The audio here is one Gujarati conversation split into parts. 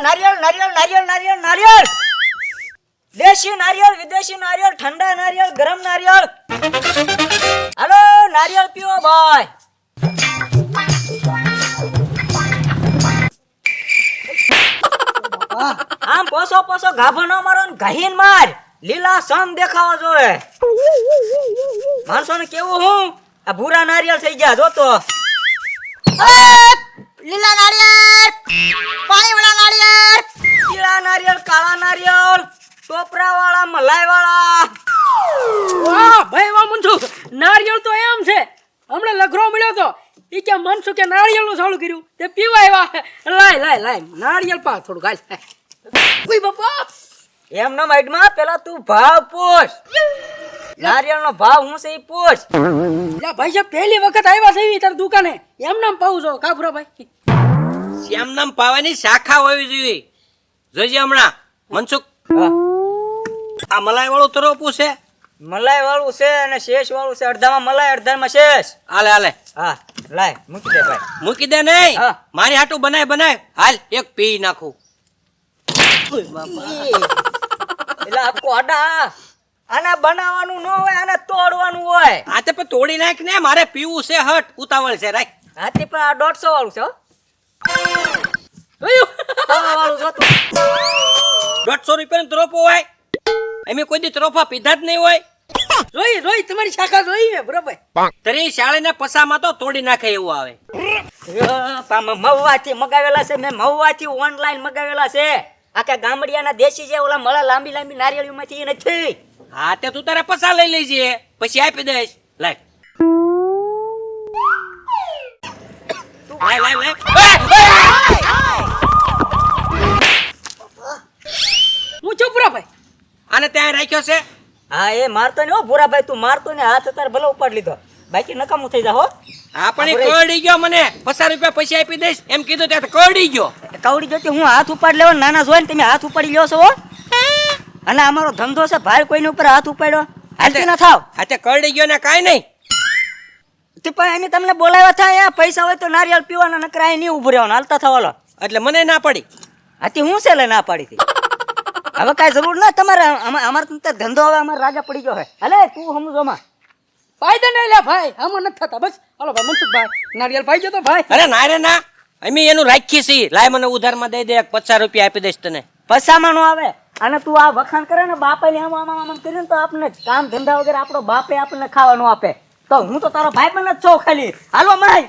नारियल नारियल नारियल नारियल नारियल देशी नारियल विदेशी नारियल ठंडा नारियल गरम नारियल हेलो नारियल पियो भाई આમ પોસો પોસો ગાભો ન મારો ને ગહીન માર લીલા સમ દેખાવા જોએ માણસો ને કેવું હું આ ભૂરા નારિયેળ થઈ ગયા જો તો લીલા નાળિયેર પાણી વાળા નાળિયેર પીળા નારિયેળ કાળા નારિયેળ ટોપરા વાળા મલાઈ વાળા વાહ ભાઈ વાહ મનસુખ નારિયેળ તો એમ છે હમણાં લઘરો મળ્યો તો ઈ કે મનસુખે નારિયેળનું ચાલુ કર્યું તે પીવા આવ્યા લાય નારિયેળ પા થોડું ગાલ ઓય બાપા એમ ન માઈડમાં પેલા તું ભાવ પૂછ નારિયેળનો ભાવ હું છે ઈ પૂછ લા ભાઈ સાહેબ પહેલી વખત આવ્યા છે તાર દુકાને એમ નામ પાઉં છો કાપરા ભાઈ શ્યામ નામ પાવાની શાખા હોવી જોઈએ જોજે હમણાં મનસુખ આ મલાઈ વાળું તરોપું છે મલાઈ વાળું છે અને શેષ વાળું છે અડધામાં મલાઈ અડધામાં શેષ હાલે હાલે હા લાય મૂકી દે ભાઈ મૂકી દે નહીં હા. મારી હાટું બનાય હાલ એક પી નાખું એટલે આપકો અડા આને બનાવવાનું ન હોય આને તોડવાનું હોય આ તે પણ તોડી નાખ ને મારે પીવું છે હટ ઉતાવળ છે રાખ હાથી પણ આ 150 વાળું છે હો જોયું 100 વાળું જોતું 150 રૂપિયાનું ત્રોપો હોય એમે કોઈ દી ત્રોફા પીધા જ નહીં હોય જોઈ તમારી શાખા જોઈ મેં બરોબર તરી શાળીના પસામાં તો તોડી નાખે એવું આવે મહુવાથી મગાવેલા છે મેં મહુવાથી ઓનલાઈન મગાવેલા છે આખા ગામડિયાના દેશી જે ઓલા મળા લાંબી લાંબી નારિયેળીમાંથી ઈ નથી હા તે તું તારા પસા લઈ લેજે પછી આપી દઈશ લાય લાય હું ચૂપ રહો ભાઈ આને ત્યાં રાખ્યો છે હા એ મારતો ને હો ભૂરાભાઈ તું મારતો ને હાથ તાર ભલે ઉપાડ લીધો બાકી નકામું થઈ જા હો હા પણ એ કરડી ગયો મને 50 રૂપિયા પૈસા આપી દઈશ એમ કીધું ત્યાં તો કરડી ગયો કવડી જોતી હું હાથ ઉપાડ લેવા નાના જોઈ ને તમે હાથ ઉપાડી લ્યો છો હો અને અમારો ધંધો છે ભાઈ કોઈની ઉપર હાથ ઉપાડ્યો હાલતી ના થાવ હા તે કરડી ગયો ને કાંઈ નહીં તે પણ એમ તમને બોલાવ્યા થાય અહીંયા પૈસા હોય તો નારિયેળ પીવાના નકરા અહીં નહીં ઉભું રહેવાનું હાલતા થવાલો એટલે મને ના પડી આથી હું છે લે ના પાડી હતી હવે કાંઈ જરૂર ના તમારે અમારે તો ધંધો હવે અમારે રાજા પડી ગયો હે હાલે તું સમજો માં ફાયદા નહીં લે ભાઈ આમાં નથી થતા બસ હાલો ભાઈ મનસુખભાઈ નારિયેળ પાઈ ગયો તો ભાઈ અરે ના રે ના અમે એનું રાખીએ છીએ લાય મને ઉધારમાં દઈ દે 50 રૂપિયા આપી દઈશ તને પૈસામાં નો આવે અને તું આ વખાણ કરે ને બાપે ને આમ કરીને તો આપણે કામ ધંધા વગર આપણો બાપે આપણને ખાવાનું આપે તો હું તો તારો ભાઈ પણ જ છો ખાલી હાલો માય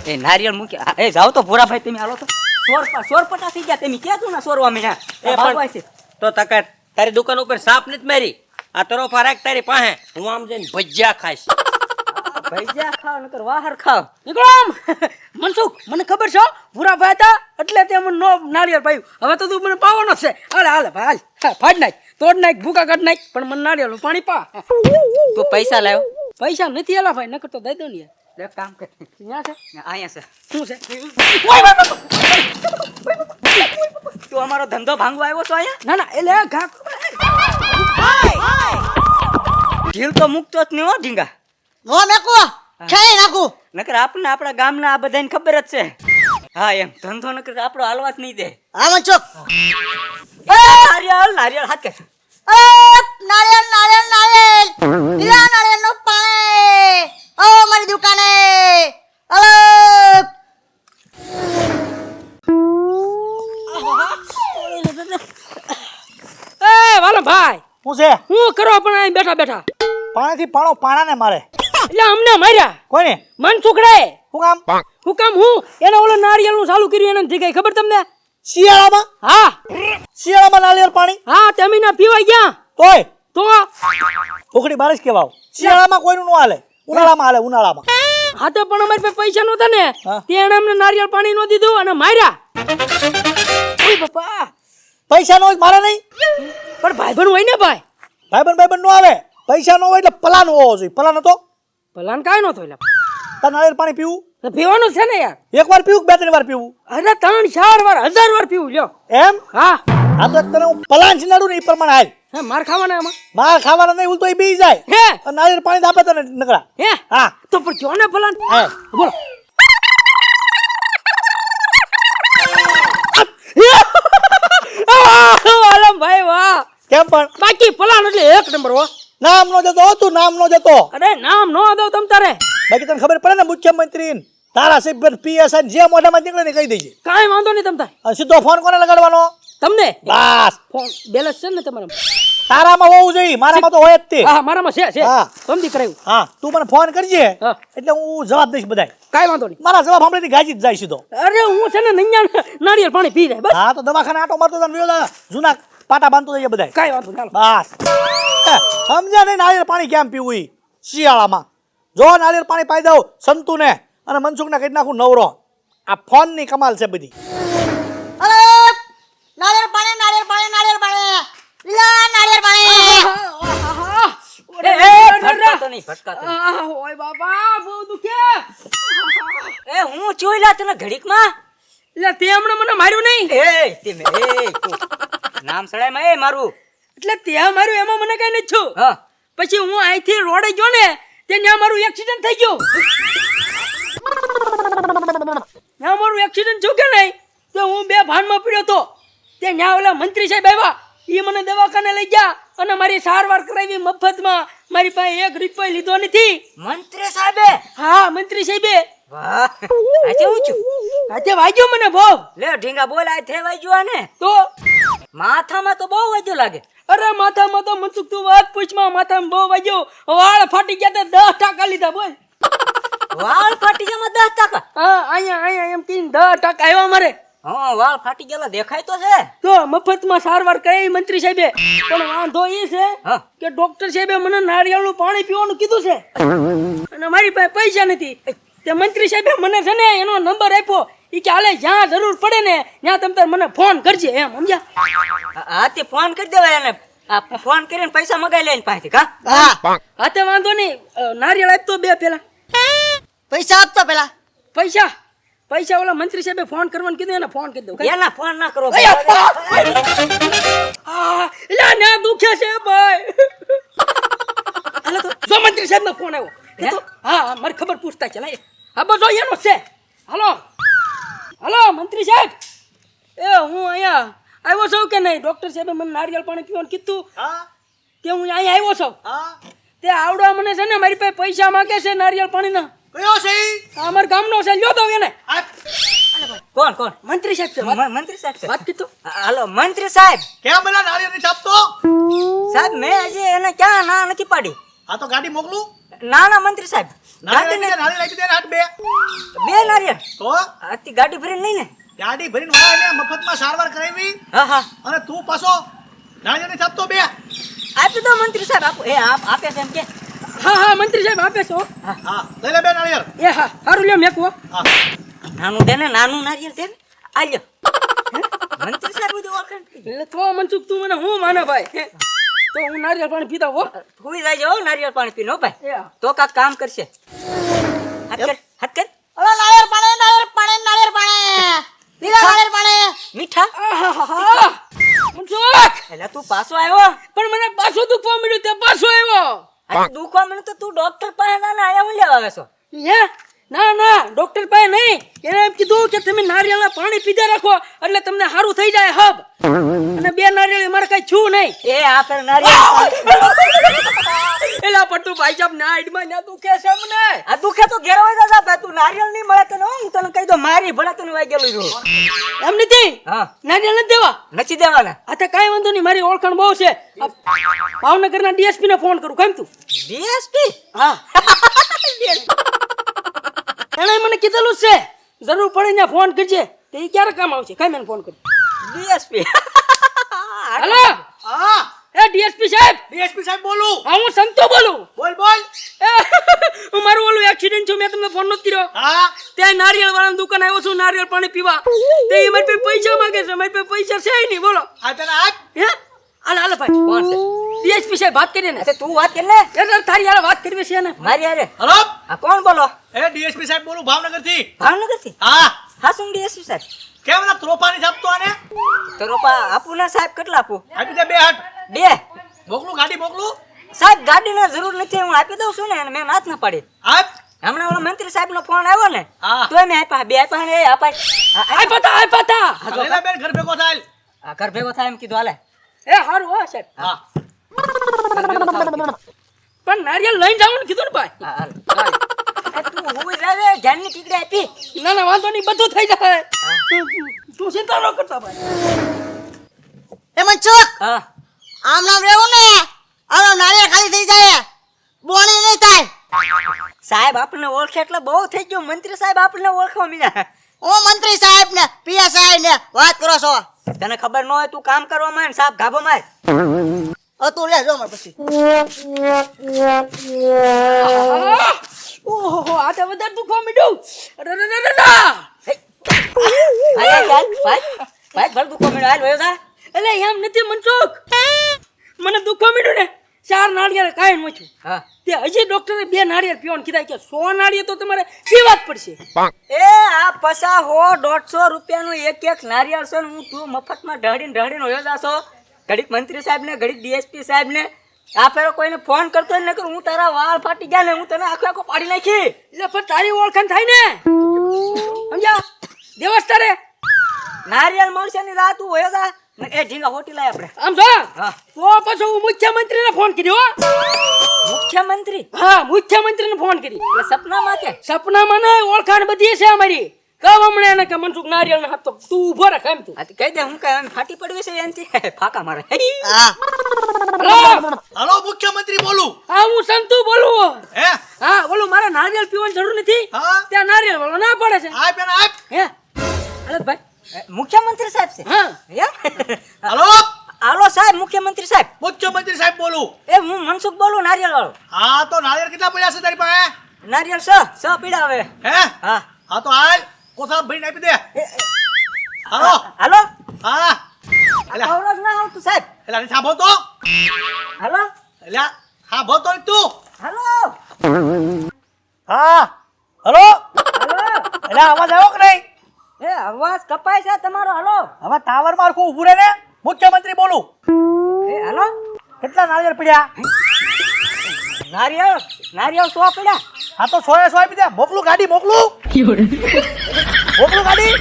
એ નારિયેળ મૂકી એ જાઓ તો ભોરા ભાઈ તમે હાલો તો સોરપટા થઈ ગયા તમે ક્યાં તું ના સોરવા મીના એ પણ તો તકા તારી દુકાન ઉપર સાપ નથી મારી આ તરોફા રાખ તારી પાસે હું આમ જઈને ભજીયા ખાઈશ ભજીયા ખાવ નકર વાહર ખાવ નીકળો આમ મનસુખ મને ખબર છે ભૂરાભાઈ હતા એટલે તે મને નો નારિયેળ પાયું હવે તો તું મને પાવાનો છે હાલે ભાઈ હાલ ફાડ નાખ તોડ નાખ ભૂકા કાઢ નાખ પણ મને નારિયેળનું પાણી પા તું પૈસા લાવ્યો પૈસા નથી આલા ભાઈ નકર તો દઈ દો ને યાર એક કામ કર અહીંયા છે અહીંયા છે શું છે તું અમારો ધંધો ભાંગવા આવ્યો છો અહીંયા ના એટલે ઘા ઢીલ તો મૂકતો જ નહીં હો ઢીંગા નો મેકો ખાઈ નાખું નકર આપને આપણા ગામના આ બધાને ખબર જ છે હા એમ ધંધો નકર આપણો હાલવા જ નહીં દે આ મનસુખ નારિયેળ હાથ કર નાળિયેર લીલા નાળિયેર નું પાણી ઓ મારી દુકાને હલો એ વાલો ભાઈ શું છે હું કરો પણ અહીં બેઠા પાણીથી પાણાને મારે એટલે અમને માર્યા કોને મનસુખડે શું કામ હું કામ એને ઓલો નારિયેળનું ચાલુ કર્યું એને જગ્યાએ ખબર તમને શિયાળામાં હા નાળિયેર પાણી હા તમે ના પીવા ગયા તોય તો ઉખડી બારીશ કેવાવ શિયાળામાં કોઈનું ન હાલે ઉનાળામાં હાલે ઉનાળામાં હા તો પણ અમારી પાસે પૈસા નહોતા ને હા. તેને અમને નારિયેળ પાણી નો દીધું અને માર્યા ઓય બાપા પૈસા નો મારે નહીં પણ ભાઈબંધ હોય ને ભાઈ ભાઈબંધ નો આવે પૈસા નો હોય એટલે પલાન હોવો જોઈએ પલાન હતો ભલાન કાંઈ નહોતો એટલે તાર નાળિયેર પાણી પીવું તો પીવાનું છે ને યાર એક વાર પીવું કે 2-3 વાર પીવું અરે 3-4 વાર 1000 વાર પીવું લ્યો એમ હા આ તો તને હું પલાન છીનાડું ને એ પ્રમાણે હાલ હે માર ખાવાના આમાં માર ખાવાના નહીં ઉલટો એ બી જાય હે અને નાળિયેર પાણી આપે તને નકરા હે હા તો પણ કયો ને ભલા હા બોલો આલમભાઈ વાહ કેમ પણ બાકી પલાન એટલે એક નંબર હો નામ નો જતો તું નામ નો જતો અરે નામ નો દો તમ તારે બાકી તને ખબર પડે ને મુખ્યમંત્રી ધારાસભ્ય પીએસઆઈ જે મોઢામાં નીકળે ને કહી દેજે કાંઈ વાંધો નહીં તમ તાર અને સીધો ફોન કોને લગાડવાનો તમને બસ ફોન બેલેન્સ છે ને તમારા તારામાં હોવું જોઈએ મારામાં તો હોય જ તે હા મારામાં છે હા. સમજી કરાયું હા તું મને ફોન કરજે હા. એટલે હું જવાબ દઈશ બધાય કાંઈ વાંધો નહીં મારા જવાબ હમણાંથી ગાજી જ જાય સીધો અરે હું છે ને નૈયા નાળિયેર પાણી પી જાય બસ હા તો દવાખાને આટો મારતો તને વિયો જૂના પાટા બાંધતો જઈએ બધાય કાંઈ વાંધો નહીં બસ સમજ્યા નહીં નાળિયેર પાણી કેમ પીવું ઈ શિયાળામાં જો નાળિયેર પાણી પાઈ દઉં સંતુને અને મનસુખને કહી નાખું નવરો આ ફોનની કમાલ છે બધી અરે નાળિયેર પાણી નાળિયેર પાણી નાળિયેર પાણી લીલા નાળિયેર પાણી ભટકાતો નહીં ભટકાતો નહીં. ઓય બાબા બહુ દુખે એ હું જોઈલા તને ઘડીકમાં એટલે તે હમણાં મને માર્યું નહીં એ તે તું નામ સડાયમાં એ મારું એટલે તે માર્યું એમાં મને કઈ નથી છું હા પછી હું અહીંથી રોડે ગયો ને તે ત્યાં મારું એક્સિડન્ટ થઈ ગયું ત્યાં મારું એક્સિડન્ટ થયું કે નહીં તો હું બે ભાનમાં પડ્યો હતો તે ત્યાં ઓલા મંત્રી સાહેબ આવ્યા એ મને દવાખાને લઈ ગયા અને મારી સારવાર કરાવી મફતમાં મારી પાસે એક રૂપિયો લીધો નથી મંત્રી સાહેબે હા મંત્રી સાહેબે વાહ આજે હું છું આજે વાગ્યો મને બહુ લે ઢીંગા બોલ આ થે વાગ્યો ને તો માથામાં તો બહુ વાગ્યો લાગે અરે માથામાં તો મનસુખ તું વાત પૂછમાં માથામાં બહુ વાગ્યો વાળ ફાટી ગયા તો 10 ટકા લીધા બોલ વાળ ફાટી ગયા 10 ટકા હા અહીંયા એમ કહીને 10 ટકા આવ્યા મારે હા વાળ ફાટી ગયેલા દેખાય તો છે તો મફતમાં સારવાર કરાવી મંત્રી સાહેબે પણ વાંધો એ છે હા. કે ડોક્ટર સાહેબે મને નાળિયેરનું પાણી પીવાનું કીધું છે અને મારી પાસે પૈસા નથી તે મંત્રી સાહેબે મને છે ને એનો નંબર આપ્યો ઈ કે હાલે જ્યાં જરૂર પડે ને ત્યાં તમ તાર મને ફોન કરજે એમ સમજ્યા હા તે ફોન કરી દેવાય એને આ ફોન કરીને પૈસા મગાઈ લઈને પાસેથી કા હા હા તે વાંધો નહીં નારિયેળ આપતો બે પેલા પૈસા આપતો પેલા પૈસા ઓલા મંત્રી સાહેબે ફોન કરવાનું કીધું એને ફોન કરી દઉં એના ફોન ના કરો એલા ના દુખે છે ભાઈ હાલો તો જો મંત્રી સાહેબનો ફોન આવ્યો હે? તો હા મારી ખબર પૂછતા છે લાય હા બસ જો એનો છે હાલો મંત્રી સાહેબ એ હું અહીંયા આવ્યો છું કે નહીં ડોક્ટર સાહેબે મને નારિયેળ પાણી પીવાનું કીધું હા તે હું અહીંયા આવ્યો છું હા તે આવડવા મને છે ને મારી પાસે પૈસા માંગે છે નારિયેળ પાણીના કયો છે ઈ? આ અમારા ગામનો છે લ્યો દો એને આ કોણ મંત્રી સાહેબ છે વાત- મંત્રી સાહેબ છે વાત કીધું હાલો મંત્રી સાહેબ કેમ પેલા નાળિયેર નહીં છાપતો સાહેબ મેં હજી એને ક્યાં ના નથી પાડી આ તો ગાડી મોકલું ના મંત્રી સાહેબ ગાડીને નાળિયેર નાખી દે હાથ બે બે નારિયેળ તો આથી ગાડી ભરીને નહીં ને ગાડી ભરીને વાળા એને મફતમાં સારવાર કરાવી હા અને તું પાછો નાળિયેર નહીં છાપતો બે આપી દો મંત્રી સાહેબ આપો એ આપે છે એમ કે હા મંત્રી સાહેબ આપે છો હા લઈ લે બે નાળિયેર એ હા સારું લ્યો મેકવો હા નાનું દે ને નાનું નારિયેળ દે ને આલ્યો મંત્રી સાહેબ બધું ઓળખાણ થઈ ગયું. એટલે તો મનસુખ તું મને હું માને ભાઈ હે? તો હું નારિયેળ પાણી પીતા હો હુઈ જાય હો નારિયેળ પાણી પીને હો ભાઈ એ હા. તો કાક કામ કરશે હાથ કર ઓલા નાળિયેર પાણી નાળિયેર પાણી નાળિયેર પાણી લીલા નાળિયેર પાણી મીઠા આહાહા. મનસુખ એટલે તું પાછો આવ્યો પણ મને પાછો દુખવા મળ્યું તે પાછો આવ્યો આ દુખવા મને તો તું ડોક્ટર પાસે ના આયા હું લેવા આવે છો હે ના ડોક્ટર પાસે નહીં એને એમ કીધું કે તમે નારિયેળના પાણી પીધા રાખો એટલે તમને સારું થઈ જાય હબ અને બે નારિયેળ મારે કઈ છું નહીં એ આ ફેર નારિયેળ એલા પટ્ટુ ભાઈ સાહેબ નાઈડમાં ના દુખે છે મને આ દુખે તો ઘેર હોય દાદા ભાઈ તું નારિયેળ નહીં મળે તને હું તને કહી દો મારી ભલા તને વાગેલું રહ્યું એમ નથી હા નારિયેળ નથી દેવા નથી દેવાના આ તો કાંઈ વાંધો નહીં મારી ઓળખાણ બહુ છે આ ભાવનગરના ડીએસપી ને ફોન કરું કેમ તું ડીએસપી હા એણે મને કીધેલું જ છે જરૂર પડે ને ફોન કરજે તો એ ક્યારે કામ આવશે કાંઈ મને ફોન કરજો ડીએસપી હલો હા એ ડીએસપી સાહેબ ડીએસપી સાહેબ બોલું હા હું સંતો બોલું બોલ હું મારું ઓલું એક્સિડન્ટ છું મેં તમને ફોન નથી કર્યો હા ત્યાં નારિયેળ વાળાની દુકાન આવ્યો છું નારિયેળ પાણી પીવા તે ઈ મારી પાસે પૈસા માંગે છે મારી પાસે પૈસા છે નહીં બોલો આ પેલા આપ હે હાલ ભાઈ કોણ છે ડીએસપી સાહેબ વાત કરીએ ને અચ્છા તું વાત કર ને એટલે તારી યાર વાત કરવી છે ને મારી હારે હલો આ કોણ બોલો એ ડીએસપી સાહેબ બોલું ભાવનગર થી ભાવનગર થી હા હા શું ડીએસપી સાહેબ કેમ ના ત્રોપાની છાપતો આને તો રોપા આપું ના સાહેબ કેટલા આપું આપી દે બે હાથ બે મોકલું ગાડી મોકલું સાહેબ ગાડીની જરૂર નથી, હું આપી દઉં છું ને, અને મેં નાથ ના પાડી. આપ હમણાં ઓલા મંત્રી સાહેબ નો ફોન આવ્યો ને, હા. તોય મેં આપ્યા, બે આપ્યા ને એ અપાય. આય પતા લેલા બેન ઘર ભેગો થાય આ ઘર ભેગો થાય એમ કીધું, હાલે. એ હારું હો સાહેબ. હા ઘર ભેગો થાવ કીધું. પણ નારિયેળ લઈને જવાનું કીધું ને ભાઈ. હા, હાલ. એ તું હુઈ જા રે, જાનની ટીકડી આપી. ના ના વાંધો નહીં, બધું થઈ જાય. તું ચિંતા ન કરતા ભાઈ. એ મનસુખ હા આમ નામ રહેવું ને આમ નારિયેળ ખાલી થઈ જાય બોણી નહીં થાય. સાહેબ આપણને ઓળખે એટલે બહુ થઈ ગયું. મંત્રી સાહેબ આપણને ઓળખવા મળ્યા. ઓ મંત્રી સાહેબ ને પીએસઆઈ ને વાત કરો છો. તને ખબર ન હોય તું કામ કરવા માંડ, સાહેબ ગાભો માર. તું લે જો માર પછી. ઓહો આ તો વધારે દુખવા માંડ્યું. અરે રે રે રે રે. ભાઈ ચાલ, ભાઈ ભલ દુખો મળ્યો, હાલ વયો જા. એટલે એમ નથી મનસુખ, મને દુખવા માંડ્યું ને 4 નાળિયેર કાંઈ નોખ્યું. હા તે હજી ડોક્ટરે 2 નાળિયેર પીવાનું કીધા કે 100 નાળિયેર તો તમારે પીવા જ પડશે. એ આ 50-150 રૂપિયાનું એક નારિયેળ છે ને, હું તું મફતમાં ઢળીને વયો જાશો. ઘડીક મંત્રી સાહેબ ને, ઘડીક ડીએસપી સાહેબ ને, આ ફેરો કોઈને ફોન કરતો જ નકર હું તારા વાળ ફાટી ગયા ને હું તને આખો પાડી નાખી. એટલે પણ તારી ઓળખાણ થાય ને, સમજ્યા? દેવસ્તા રે નારિયેળ મળશે ની રાત તું વયો જા. ને એ ઝીંગા હોટી લાય આપણે. આમ જો હા તો પછી હું મુખ્યમંત્રીને ફોન કર્યો. મુખ્યમંત્રી હા મુખ્યમંત્રીને ફોન કરી. એટલે સપનામાં કે સપનામાં ને ઓળખાણ બધી છે અમારી. કહો હમણાં એને કે મનસુખ નારિયેળ ને હાથ તો તું ઉભો રાખ એમ તું. હા તો કહી દે હું કઈ આમ ફાટી પડવી છે એનથી ફાકા મારે. હા હલો હાલો મુખ્યમંત્રી બોલું હા હું સંતુ બોલું. હે હા બોલું મારે નારિયેળ પીવાની જરૂર નથી. હા ત્યાં નારિયેળ વાળો ના પડે છે. આપ એને આપ હે અરે ભાઈ મુખ્યમંત્રી સાહેબ છે. હા એમ? હાલો હાલો સાહેબ, મુખ્યમંત્રી સાહેબ. મુખ્યમંત્રી સાહેબ બોલું એ હું મનસુખ બોલું, નારિયેળ વાળો. હા તો નાળિયેર કેટલા પડ્યા છે તારી પાસે નારિયેળ સ પીડા હવે. હે હા હા તો હાલ કોથળા ભરીને આપી દે એ, હાલો હાલો હા એલા અવરોજ ના આવતું સાહેબ. એલા ને સાંભળ તો હાલો એલા સાંભળ તો તું હાલો હા હલો હાલો. એલા અવાજ આવ્યો કે નહીં એ અવાજ કપાય છે તમારો. હાલો હવે ટાવર માં આખું ઊભું રહે ને મુખ્યમંત્રી બોલું એ હાલો. કેટલા નાળિયેર પડ્યા નારિયેળ 100 પીડા. હા તો 100 આપી દે મોકલું ગાડી મોકલું ગાડી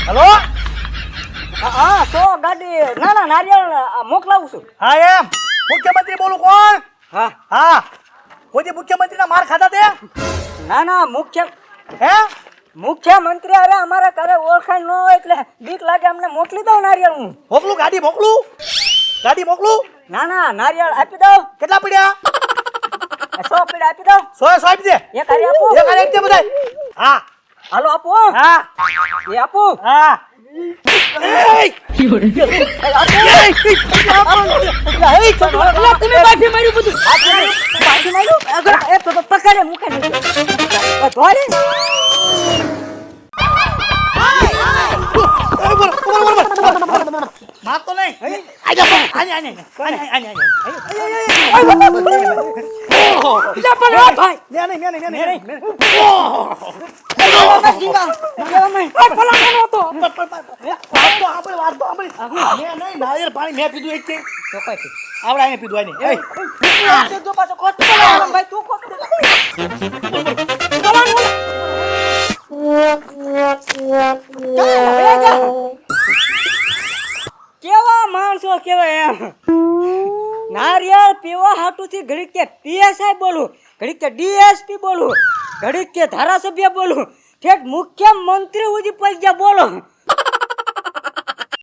હલો હા 100 ગાડી. ના નારિયેળ મોકલાવું છું. હા એમ મુખ્યમંત્રી બોલું કોણ હા હા કોઈ મુખ્યમંત્રીના માર ખાધા તે ના હે મુખ્યમંત્રી અરે અમારા ઘરે ઓળખાણ ન હોય એટલે બીક લાગે અમને મોકલી દઉં નારિયેળ હું. મોકલું ગાડી મોકલું ના નારિયેળ આપી દઉં. કેટલા પડ્યા 100 પીડા આપી દઉં. 100 આપી દે એક હારી આપું. એક હારે એક દે બધાય હા હાલો આપું. હા એ આપું. હા અલા, તમે બાકી માર્યું બધું. બાકી માર્યું? એ પકડે મૂકે નહીં. ધોરે. માર તો નહીં એટલે પણ આ ભાઈ ફલાણો હતો. નાળિયેર પાણી મેં પીધું એક તો કોઈ થી. આવડા એને પીધું આને જો પાછો ખોટ પડે. ભાઈ તું ખોટ દે. કેવા માણસો કેવાય એમ. નારિયેળ પીવા હાટુથી ઘડીક કે પીએસઆઈ બોલું, ઘડીક કે ડીએસપી બોલું, ઘડીક કે ધારાસભ્ય બોલું, ઠેઠ મુખ્યમંત્રી સુધી પૈસા બોલો.